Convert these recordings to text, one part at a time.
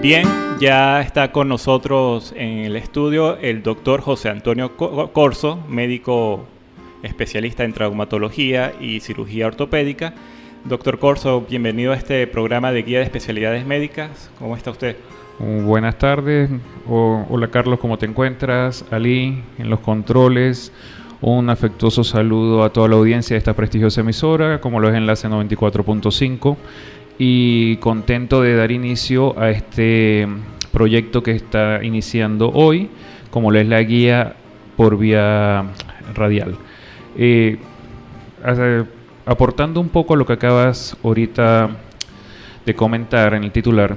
Bien, ya está con nosotros en el estudio el doctor José Antonio Corzo, médico especialista en traumatología y cirugía ortopédica. Doctor Corzo, bienvenido a este programa de guía de especialidades médicas. ¿Cómo está usted? Buenas tardes. Hola Carlos, ¿cómo te encuentras? Ali, en los controles. Un afectuoso saludo a toda la audiencia de esta prestigiosa emisora, como lo es Enlace 94.5. Y contento de dar inicio a este proyecto que está iniciando hoy, como lo es la guía por vía radial. Aportando un poco a lo que acabas ahorita de comentar en el titular,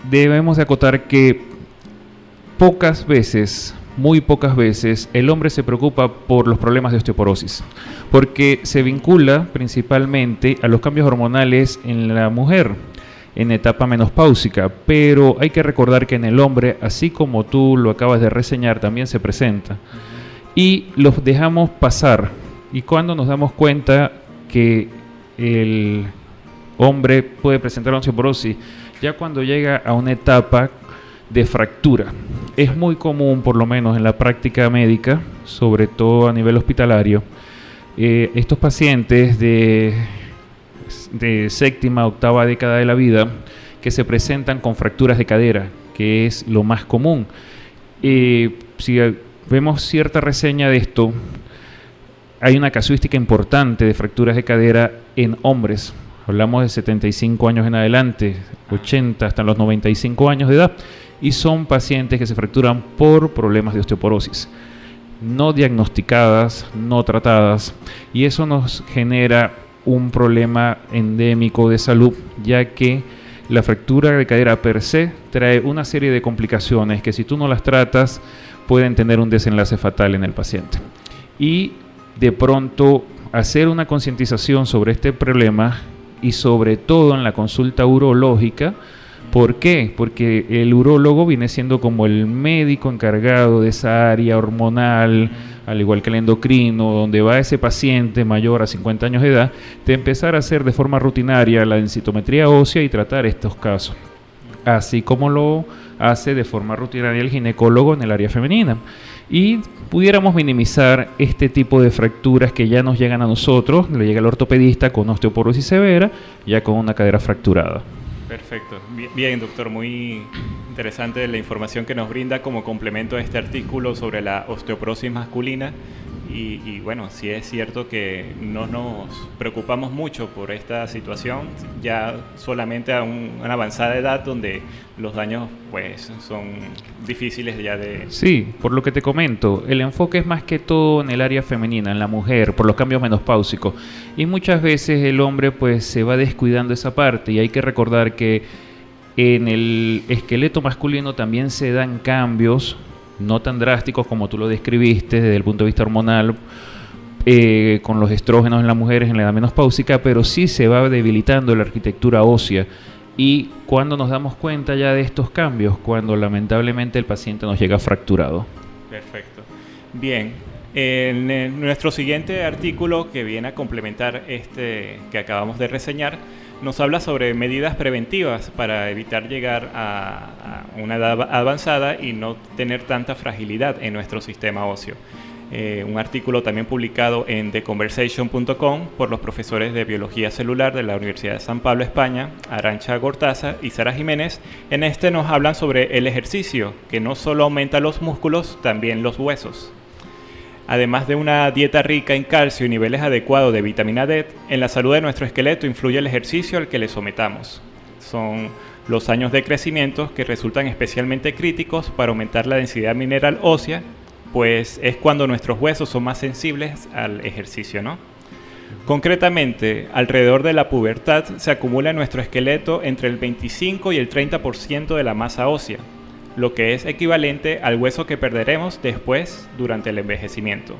debemos de acotar que muy pocas veces, el hombre se preocupa por los problemas de osteoporosis, porque se vincula principalmente a los cambios hormonales en la mujer en etapa menopáusica, pero hay que recordar que en el hombre, así como tú lo acabas de reseñar, también se presenta y los dejamos pasar. Y cuando nos damos cuenta que el hombre puede presentar osteoporosis, ya cuando llega a una etapa de fractura. Es muy común, por lo menos en la práctica médica, sobre todo a nivel hospitalario, estos pacientes de séptima, octava década de la vida que se presentan con fracturas de cadera, que es lo más común. Si vemos cierta reseña de esto, hay una casuística importante de fracturas de cadera en hombres. Hablamos de 75 años en adelante, 80 hasta los 95 años de edad, y son pacientes que se fracturan por problemas de osteoporosis, no diagnosticadas, no tratadas, y eso nos genera un problema endémico de salud, ya que la fractura de cadera per se trae una serie de complicaciones que si tú no las tratas pueden tener un desenlace fatal en el paciente. Y de pronto hacer una concientización sobre este problema y sobre todo en la consulta urológica. ¿Por qué? Porque el urólogo viene siendo como el médico encargado de esa área hormonal, al igual que el endocrino, donde va ese paciente mayor a 50 años de edad, de empezar a hacer de forma rutinaria la densitometría ósea y tratar estos casos, así como lo hace de forma rutinaria el ginecólogo en el área femenina. Y pudiéramos minimizar este tipo de fracturas que ya nos llegan a nosotros, le llega al ortopedista con osteoporosis severa, ya con una cadera fracturada. Perfecto. Bien, doctor, muy interesante la información que nos brinda como complemento a este artículo sobre la osteoporosis masculina. Y bueno, sí es cierto que no nos preocupamos mucho por esta situación, ya solamente a una avanzada edad donde los daños pues son difíciles ya de... Sí, por lo que te comento, el enfoque es más que todo en el área femenina, en la mujer, por los cambios menopáusicos. Y muchas veces el hombre pues se va descuidando esa parte y hay que recordar que en el esqueleto masculino también se dan cambios no tan drásticos como tú lo describiste desde el punto de vista hormonal, con los estrógenos en las mujeres en la edad menopáusica, pero sí se va debilitando la arquitectura ósea. Y cuando nos damos cuenta ya de estos cambios, cuando lamentablemente el paciente nos llega fracturado. Perfecto. Bien, en nuestro siguiente artículo que viene a complementar este que acabamos de reseñar, nos habla sobre medidas preventivas para evitar llegar a una edad avanzada y no tener tanta fragilidad en nuestro sistema óseo. Un artículo también publicado en theconversation.com por los profesores de Biología Celular de la Universidad de San Pablo, España, Arantxa Gortaza y Sara Jiménez. En este nos hablan sobre el ejercicio, que no solo aumenta los músculos, también los huesos. Además de una dieta rica en calcio y niveles adecuados de vitamina D, en la salud de nuestro esqueleto influye el ejercicio al que le sometamos. Son los años de crecimiento que resultan especialmente críticos para aumentar la densidad mineral ósea, pues es cuando nuestros huesos son más sensibles al ejercicio, ¿no? Concretamente, alrededor de la pubertad se acumula en nuestro esqueleto entre el 25 y el 30% de la masa ósea, lo que es equivalente al hueso que perderemos después durante el envejecimiento.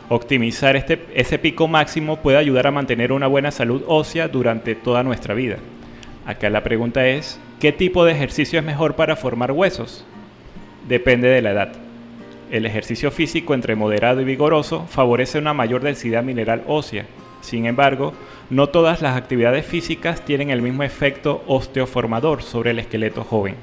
Optimizar ese pico máximo puede ayudar a mantener una buena salud ósea durante toda nuestra vida. Acá la pregunta es, ¿qué tipo de ejercicio es mejor para formar huesos? Depende de la edad. El ejercicio físico entre moderado y vigoroso favorece una mayor densidad mineral ósea. Sin embargo, no todas las actividades físicas tienen el mismo efecto osteoformador sobre el esqueleto joven.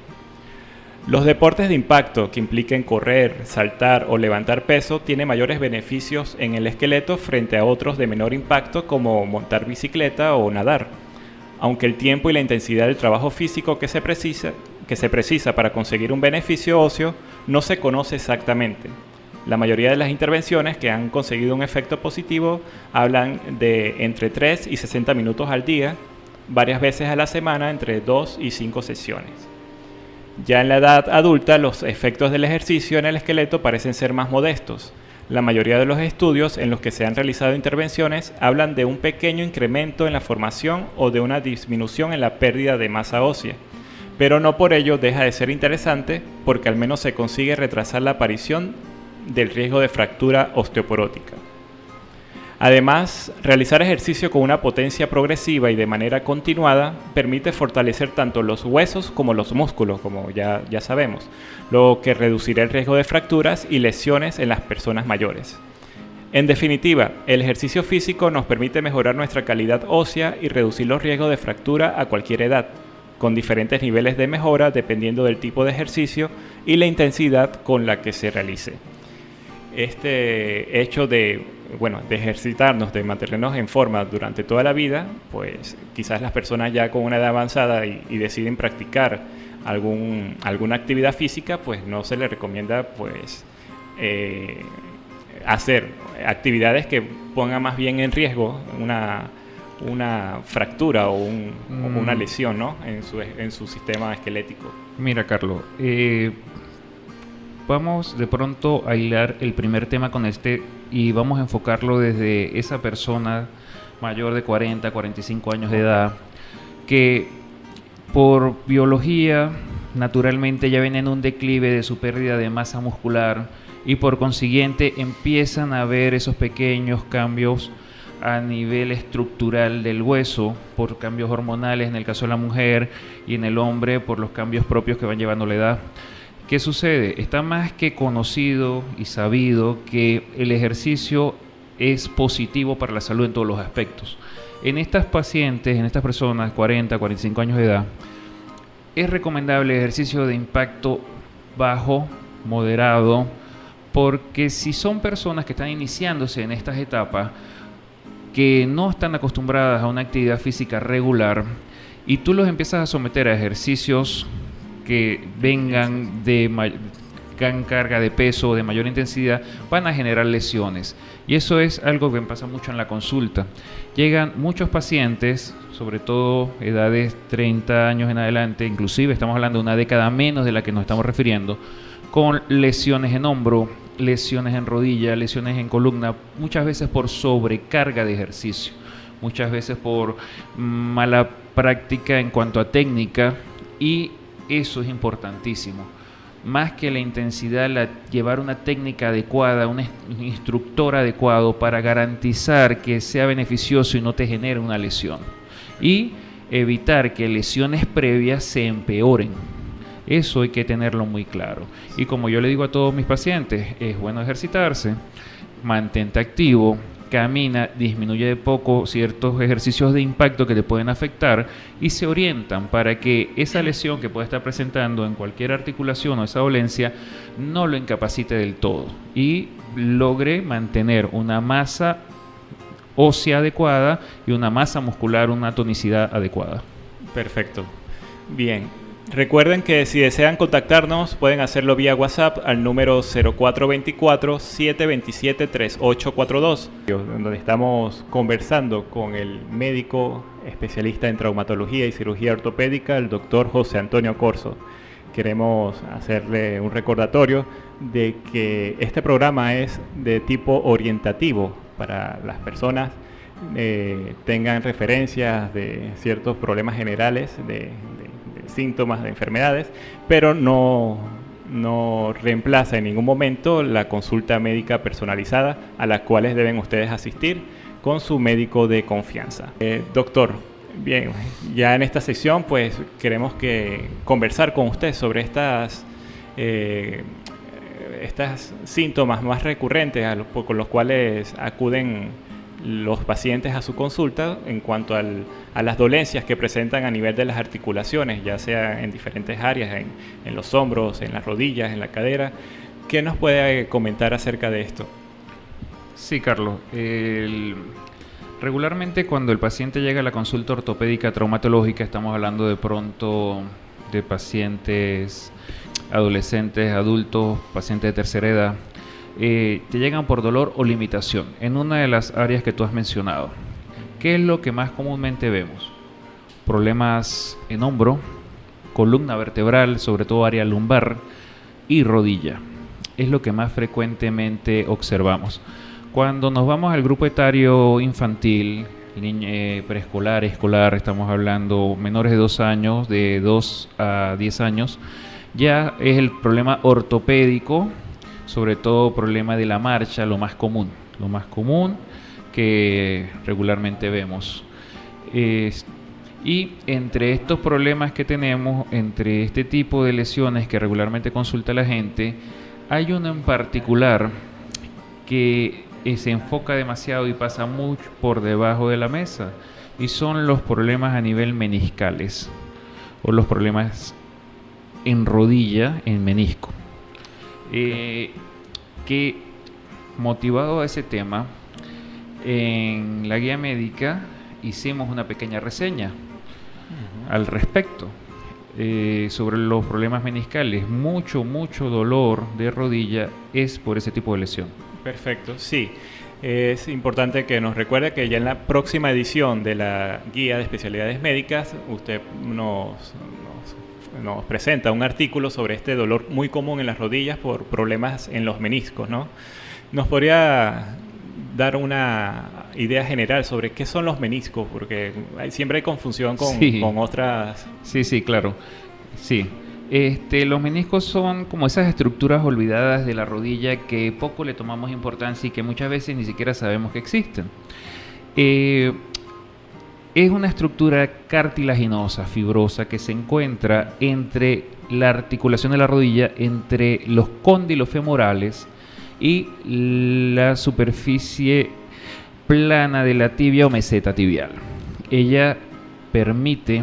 Los deportes de impacto que impliquen correr, saltar o levantar peso tienen mayores beneficios en el esqueleto frente a otros de menor impacto como montar bicicleta o nadar, aunque el tiempo y la intensidad del trabajo físico que se precisa para conseguir un beneficio óseo no se conoce exactamente. La mayoría de las intervenciones que han conseguido un efecto positivo hablan de entre 3 y 60 minutos al día, varias veces a la semana, entre 2 y 5 sesiones. Ya en la edad adulta, los efectos del ejercicio en el esqueleto parecen ser más modestos. La mayoría de los estudios en los que se han realizado intervenciones hablan de un pequeño incremento en la formación o de una disminución en la pérdida de masa ósea, pero no por ello deja de ser interesante porque al menos se consigue retrasar la aparición del riesgo de fractura osteoporótica. Además, realizar ejercicio con una potencia progresiva y de manera continuada permite fortalecer tanto los huesos como los músculos, como ya sabemos, lo que reducirá el riesgo de fracturas y lesiones en las personas mayores. En definitiva, el ejercicio físico nos permite mejorar nuestra calidad ósea y reducir los riesgos de fractura a cualquier edad, con diferentes niveles de mejora dependiendo del tipo de ejercicio y la intensidad con la que se realice. Este hecho de ejercitarnos, de mantenernos en forma durante toda la vida, pues quizás las personas ya con una edad avanzada y deciden practicar alguna actividad física, pues no se les recomienda hacer actividades que pongan más bien en riesgo una fractura o una lesión, ¿no? en su sistema esquelético. Mira, Carlos, vamos de pronto a hilar el primer tema con y vamos a enfocarlo desde esa persona mayor de 40, 45 años de edad que por biología naturalmente ya viene en un declive de su pérdida de masa muscular y por consiguiente empiezan a ver esos pequeños cambios a nivel estructural del hueso por cambios hormonales en el caso de la mujer y en el hombre por los cambios propios que van llevando la edad. ¿Qué sucede? Está más que conocido y sabido que el ejercicio es positivo para la salud en todos los aspectos. En estas pacientes, en estas personas 40, 45 años de edad, es recomendable el ejercicio de impacto bajo, moderado, porque si son personas que están iniciándose en estas etapas, que no están acostumbradas a una actividad física regular, y tú los empiezas a someter a ejercicios que vengan de gran carga de peso, de mayor intensidad, van a generar lesiones. Y eso es algo que me pasa mucho en la consulta. Llegan muchos pacientes, sobre todo edades 30 años en adelante, inclusive estamos hablando de una década menos de la que nos estamos refiriendo, con lesiones en hombro, lesiones en rodilla, lesiones en columna, muchas veces por sobrecarga de ejercicio, muchas veces por mala práctica en cuanto a técnica, y eso es importantísimo. Más que la intensidad, llevar una técnica adecuada, un instructor adecuado para garantizar que sea beneficioso y no te genere una lesión. Y evitar que lesiones previas se empeoren. Eso hay que tenerlo muy claro. Y como yo le digo a todos mis pacientes, es bueno ejercitarse, mantente activo, camina, disminuye de poco ciertos ejercicios de impacto que te pueden afectar y se orientan para que esa lesión que pueda estar presentando en cualquier articulación o esa dolencia no lo incapacite del todo y logre mantener una masa ósea adecuada y una masa muscular, una tonicidad adecuada. Perfecto. Bien. Recuerden que si desean contactarnos pueden hacerlo vía WhatsApp al número 0424-727-3842, donde estamos conversando con el médico especialista en traumatología y cirugía ortopédica, el doctor José Antonio Corzo. Queremos hacerle un recordatorio de que este programa es de tipo orientativo para las personas tengan referencias de ciertos problemas generales de síntomas de enfermedades, pero no reemplaza en ningún momento la consulta médica personalizada a las cuales deben ustedes asistir con su médico de confianza. Doctor, bien, ya en esta sección pues queremos conversar con usted sobre estas síntomas más recurrentes con los cuales acuden los pacientes a su consulta en cuanto a las dolencias que presentan a nivel de las articulaciones, ya sea en diferentes áreas, en los hombros, en las rodillas, en la cadera. ¿Qué nos puede comentar acerca de esto? Sí, Carlos. Regularmente cuando el paciente llega a la consulta ortopédica traumatológica, estamos hablando de pronto de pacientes adolescentes, adultos, pacientes de tercera edad, te llegan por dolor o limitación en una de las áreas que tú has mencionado. ¿Qué es lo que más comúnmente vemos? Problemas en hombro, columna vertebral, sobre todo área lumbar y rodilla. Es lo que más frecuentemente observamos. Cuando nos vamos al grupo etario infantil, preescolar, escolar, estamos hablando menores de 2 años, de 2 a 10 años, ya es el problema ortopédico, sobre todo problema de la marcha, lo más común que regularmente vemos. Y entre estos problemas que tenemos, entre este tipo de lesiones que regularmente consulta la gente, hay uno en particular que se enfoca demasiado y pasa mucho por debajo de la mesa, y son los problemas a nivel meniscales o los problemas en rodilla, en menisco. Que motivado a ese tema, en la guía médica hicimos una pequeña reseña al respecto sobre los problemas meniscales. Mucho dolor de rodilla es por ese tipo de lesión. Perfecto, sí. Es importante que nos recuerde que ya en la próxima edición de la guía de especialidades médicas usted nos presenta un artículo sobre este dolor muy común en las rodillas por problemas en los meniscos, ¿no? ¿Nos podría dar una idea general sobre qué son los meniscos? Porque siempre hay confusión con otras... Sí, claro. Sí. Los meniscos son como esas estructuras olvidadas de la rodilla que poco le tomamos importancia y que muchas veces ni siquiera sabemos que existen. Es una estructura cartilaginosa, fibrosa, que se encuentra entre la articulación de la rodilla, entre los cóndilos femorales y la superficie plana de la tibia o meseta tibial. Ella permite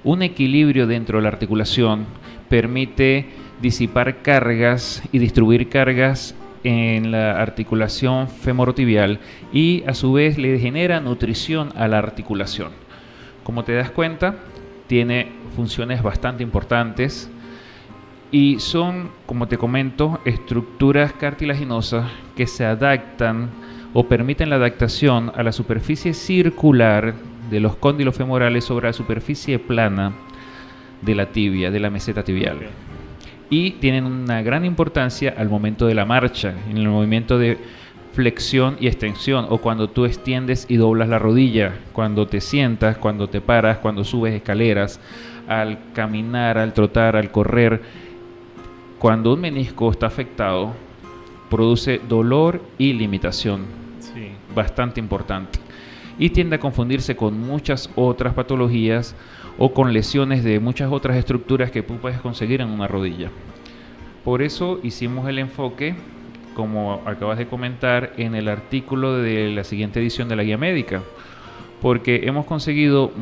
un equilibrio dentro de la articulación, permite disipar cargas y distribuir cargas en la articulación femorotibial y a su vez le genera nutrición a la articulación. Como te das cuenta, tiene funciones bastante importantes y son, como te comento, estructuras cartilaginosas que se adaptan o permiten la adaptación a la superficie circular de los cóndilos femorales sobre la superficie plana de la tibia, de la meseta tibial. Okay. Y tienen una gran importancia al momento de la marcha, en el movimiento de flexión y extensión, o cuando tú extiendes y doblas la rodilla, cuando te sientas, cuando te paras, cuando subes escaleras, al caminar, al trotar, al correr. Cuando un menisco está afectado, produce dolor y limitación, bastante importante, y tiende a confundirse con muchas otras patologías o con lesiones de muchas otras estructuras que tú puedes conseguir en una rodilla. Por eso hicimos el enfoque, como acabas de comentar, en el artículo de la siguiente edición de la guía médica, porque hemos conseguido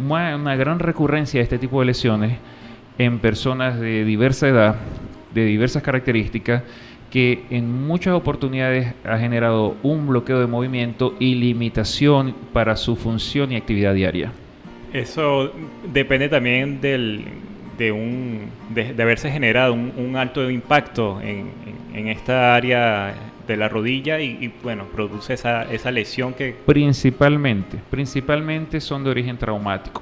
una gran recurrencia de este tipo de lesiones en personas de diversa edad, de diversas características, que en muchas oportunidades ha generado un bloqueo de movimiento y limitación para su función y actividad diaria. Eso depende también de haberse generado un alto impacto en esta área de la rodilla y bueno, produce esa lesión que... Principalmente son de origen traumático.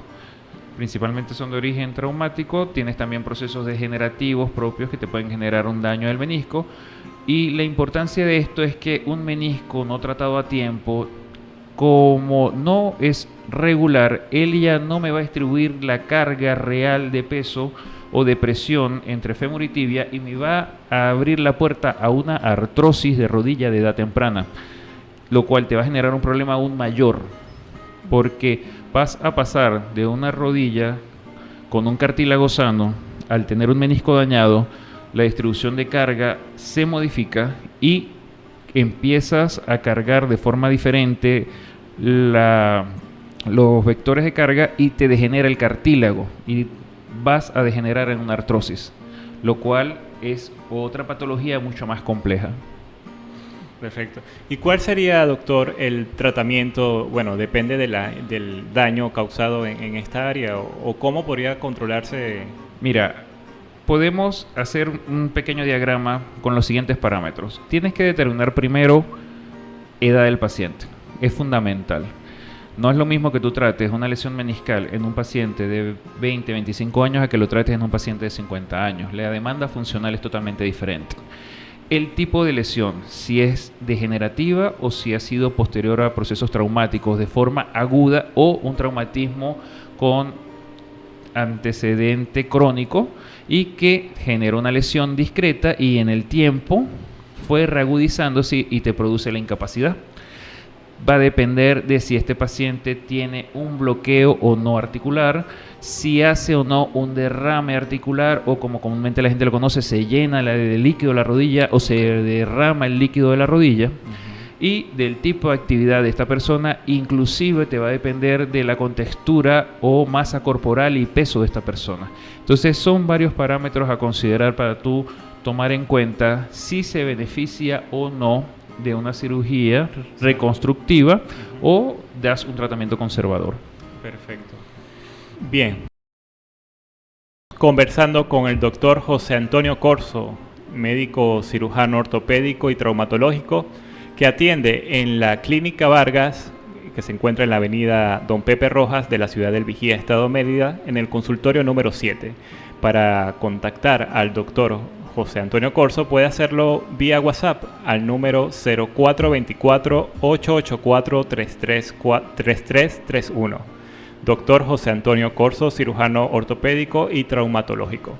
Tienes también procesos degenerativos propios que te pueden generar un daño del menisco, y la importancia de esto es que un menisco no tratado a tiempo, como no es regular, él ya no me va a distribuir la carga real de peso o de presión entre fémur y tibia y me va a abrir la puerta a una artrosis de rodilla de edad temprana, lo cual te va a generar un problema aún mayor, porque vas a pasar de una rodilla con un cartílago sano, al tener un menisco dañado, la distribución de carga se modifica y empiezas a cargar de forma diferente los vectores de carga y te degenera el cartílago y vas a degenerar en una artrosis, lo cual es otra patología mucho más compleja. Perfecto. ¿Y cuál sería, doctor, el tratamiento? Bueno, depende del daño causado en esta área, o cómo podría controlarse. Mira, podemos hacer un pequeño diagrama con los siguientes parámetros. Tienes que determinar primero edad del paciente. Es fundamental. No es lo mismo que tú trates una lesión meniscal en un paciente de 20, 25 años a que lo trates en un paciente de 50 años. La demanda funcional es totalmente diferente. El tipo de lesión, si es degenerativa o si ha sido posterior a procesos traumáticos de forma aguda o un traumatismo con antecedente crónico y que genera una lesión discreta y en el tiempo fue reagudizándose y te produce la incapacidad. Va a depender de si este paciente tiene un bloqueo o no articular, si hace o no un derrame articular o, como comúnmente la gente lo conoce, se llena de líquido la rodilla o se derrama el líquido de la rodilla. Y del tipo de actividad de esta persona, inclusive te va a depender de la contextura o masa corporal y peso de esta persona. Entonces son varios parámetros a considerar para tú tomar en cuenta si se beneficia o no de una cirugía reconstructiva o das un tratamiento conservador. Perfecto. Bien. Conversando con el doctor José Antonio Corzo, médico cirujano ortopédico y traumatológico, que atiende en la Clínica Vargas, que se encuentra en la avenida Don Pepe Rojas de la ciudad del Vigía, Estado Mérida, en el consultorio número 7. Para contactar al doctor José Antonio Corzo puede hacerlo vía WhatsApp al número 0424-884-3331. Doctor José Antonio Corzo, cirujano ortopédico y traumatológico.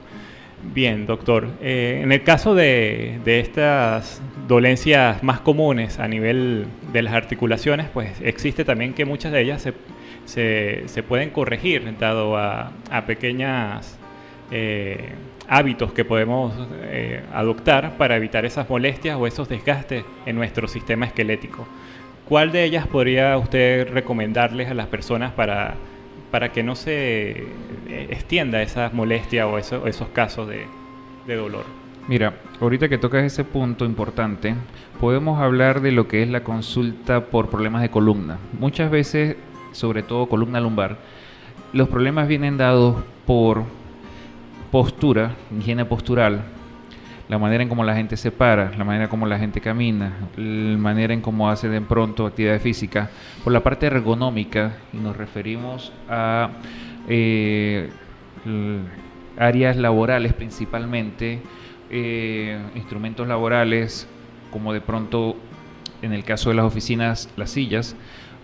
Bien, doctor. En el caso de estas dolencias más comunes a nivel de las articulaciones, pues existe también que muchas de ellas se pueden corregir dado a pequeñas hábitos que podemos adoptar para evitar esas molestias o esos desgastes en nuestro sistema esquelético. ¿Cuál de ellas podría usted recomendarles a las personas para que no se extienda esas molestias o esos casos de dolor? Mira, ahorita que tocas ese punto importante, podemos hablar de lo que es la consulta por problemas de columna. Muchas veces, sobre todo columna lumbar, los problemas vienen dados por postura, higiene postural, la manera en cómo la gente se para, la manera en cómo la gente camina, la manera en cómo hace de pronto actividad física, por la parte ergonómica, y nos referimos a áreas laborales principalmente, instrumentos laborales, como de pronto en el caso de las oficinas, las sillas.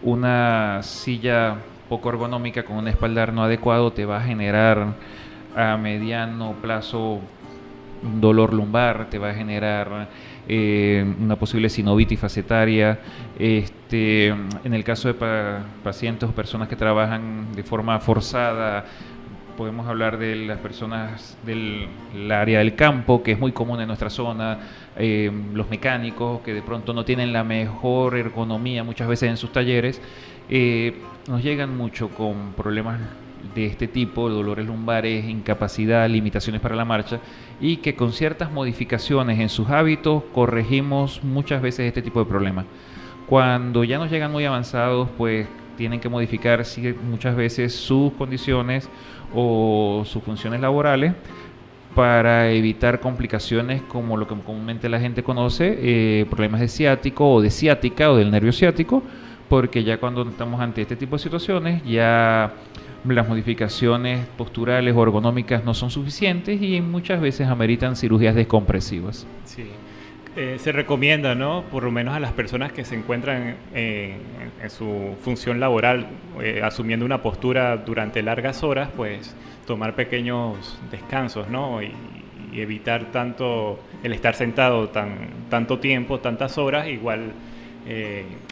Una silla poco ergonómica con un espaldar no adecuado te va a generar a mediano plazo un dolor lumbar, te va a generar una posible sinovitis facetaria. En el caso de pacientes o personas que trabajan de forma forzada, podemos hablar de las personas del área del campo, que es muy común en nuestra zona, los mecánicos que de pronto no tienen la mejor ergonomía muchas veces en sus talleres, nos llegan mucho con problemas de este tipo, dolores lumbares, incapacidad, limitaciones para la marcha, y que con ciertas modificaciones en sus hábitos corregimos muchas veces este tipo de problemas. Cuando ya nos llegan muy avanzados, pues tienen que modificar muchas veces sus condiciones o sus funciones laborales para evitar complicaciones como lo que comúnmente la gente conoce, problemas de ciático o de ciática o del nervio ciático, porque ya cuando estamos ante este tipo de situaciones ya las modificaciones posturales o ergonómicas no son suficientes y muchas veces ameritan cirugías descompresivas. Sí. Se recomienda, ¿no?, por lo menos a las personas que se encuentran en su función laboral, asumiendo una postura durante largas horas, pues tomar pequeños descansos, ¿no?, y evitar tanto el estar sentado tanto tiempo, tantas horas. Igual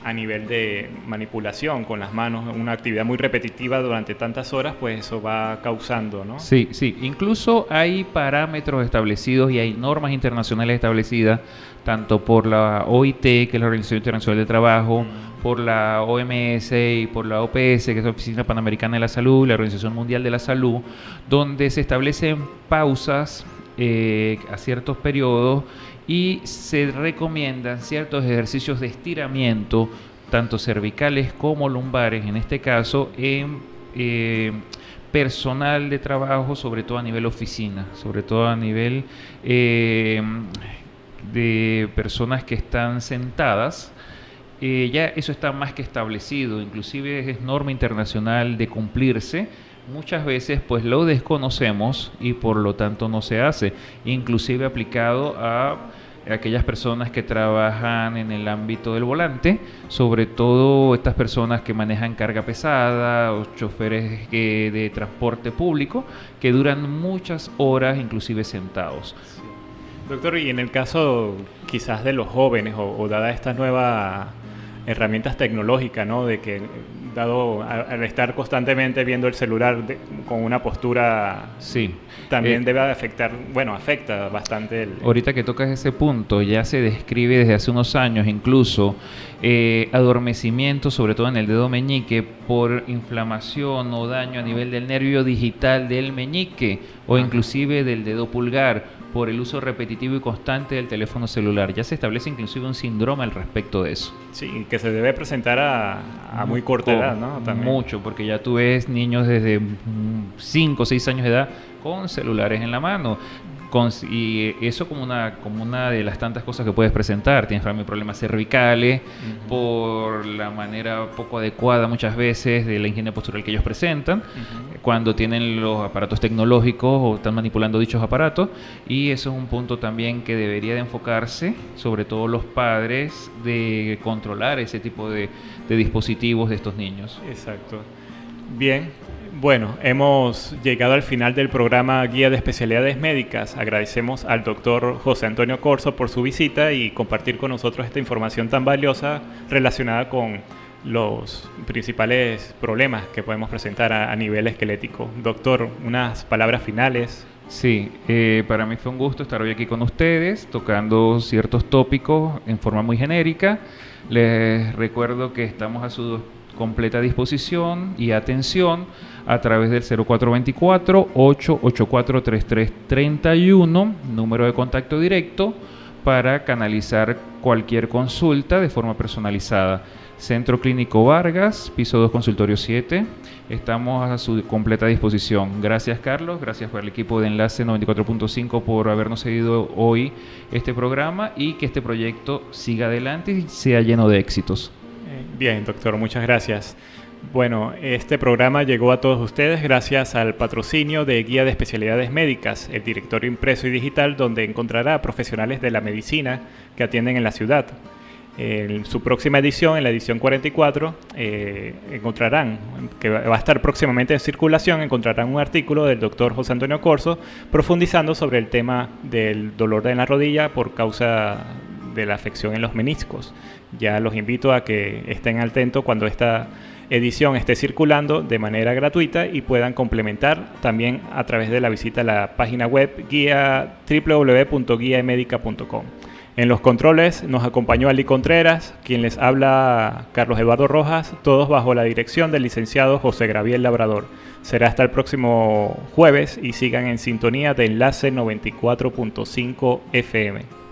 a nivel de manipulación con las manos, una actividad muy repetitiva durante tantas horas, pues eso va causando, ¿no? Sí, sí. Incluso hay parámetros establecidos y hay normas internacionales establecidas, tanto por la OIT, que es la Organización Internacional del Trabajo, por la OMS y por la OPS, que es la Oficina Panamericana de la Salud, la Organización Mundial de la Salud, donde se establecen pausas a ciertos periodos y se recomiendan ciertos ejercicios de estiramiento, tanto cervicales como lumbares, en este caso, en personal de trabajo, sobre todo a nivel oficina, sobre todo a nivel de personas que están sentadas. Ya eso está más que establecido, inclusive es norma internacional de cumplirse. Muchas veces pues lo desconocemos y por lo tanto no se hace, inclusive aplicado a aquellas personas que trabajan en el ámbito del volante, sobre todo estas personas que manejan carga pesada o choferes de transporte público que duran muchas horas inclusive sentados. Sí. Doctor, y en el caso quizás de los jóvenes o dadas estas nuevas herramientas tecnológicas, ¿no? De que dado al estar constantemente viendo el celular con una postura, sí, también debe afectar, bueno, afecta bastante Ahorita que tocas ese punto, ya se describe desde hace unos años incluso adormecimiento, sobre todo en el dedo meñique, por inflamación o daño a nivel del nervio digital del meñique o inclusive del dedo pulgar, por el uso repetitivo y constante del teléfono celular. Ya se establece inclusive un síndrome al respecto de eso. Sí, que se debe presentar a muy corta edad, ¿no? También. Mucho, porque ya tú ves niños desde 5 o 6 años de edad con celulares en la mano. Y eso como una de las tantas cosas que puedes presentar. Tienes también problemas cervicales por la manera poco adecuada muchas veces de la higiene postural que ellos presentan cuando tienen los aparatos tecnológicos o están manipulando dichos aparatos, y eso es un punto también que debería de enfocarse, sobre todo los padres, de controlar ese tipo de dispositivos de estos niños. Exacto. Bien. Bueno, hemos llegado al final del programa Guía de Especialidades Médicas. Agradecemos al doctor José Antonio Corzo por su visita y compartir con nosotros esta información tan valiosa relacionada con los principales problemas que podemos presentar a nivel esquelético. Doctor, unas palabras finales. Sí, para mí fue un gusto estar hoy aquí con ustedes, tocando ciertos tópicos en forma muy genérica. Les recuerdo que estamos a su completa disposición y atención a través del 0424-884-3331, número de contacto directo, para canalizar cualquier consulta de forma personalizada. Centro Clínico Vargas, piso 2, consultorio 7. Estamos a su completa disposición. Gracias, Carlos. Gracias por el equipo de Enlace 94.5 por habernos seguido hoy este programa y que este proyecto siga adelante y sea lleno de éxitos. Bien, doctor, muchas gracias. Bueno, este programa llegó a todos ustedes gracias al patrocinio de Guía de Especialidades Médicas, el directorio impreso y digital donde encontrará profesionales de la medicina que atienden en la ciudad. En su próxima edición, en la edición 44, encontrarán, que va a estar próximamente en circulación, encontrarán un artículo del doctor José Antonio Corzo profundizando sobre el tema del dolor en la rodilla por causa de la afección en los meniscos. Ya los invito a que estén atentos cuando esta edición esté circulando de manera gratuita y puedan complementar también a través de la visita a la página web www.guiamedica.com. En los controles nos acompañó Ali Contreras, quien les habla Carlos Eduardo Rojas, todos bajo la dirección del licenciado José Graviel Labrador. Será hasta el próximo jueves y sigan en sintonía de Enlace 94.5 FM.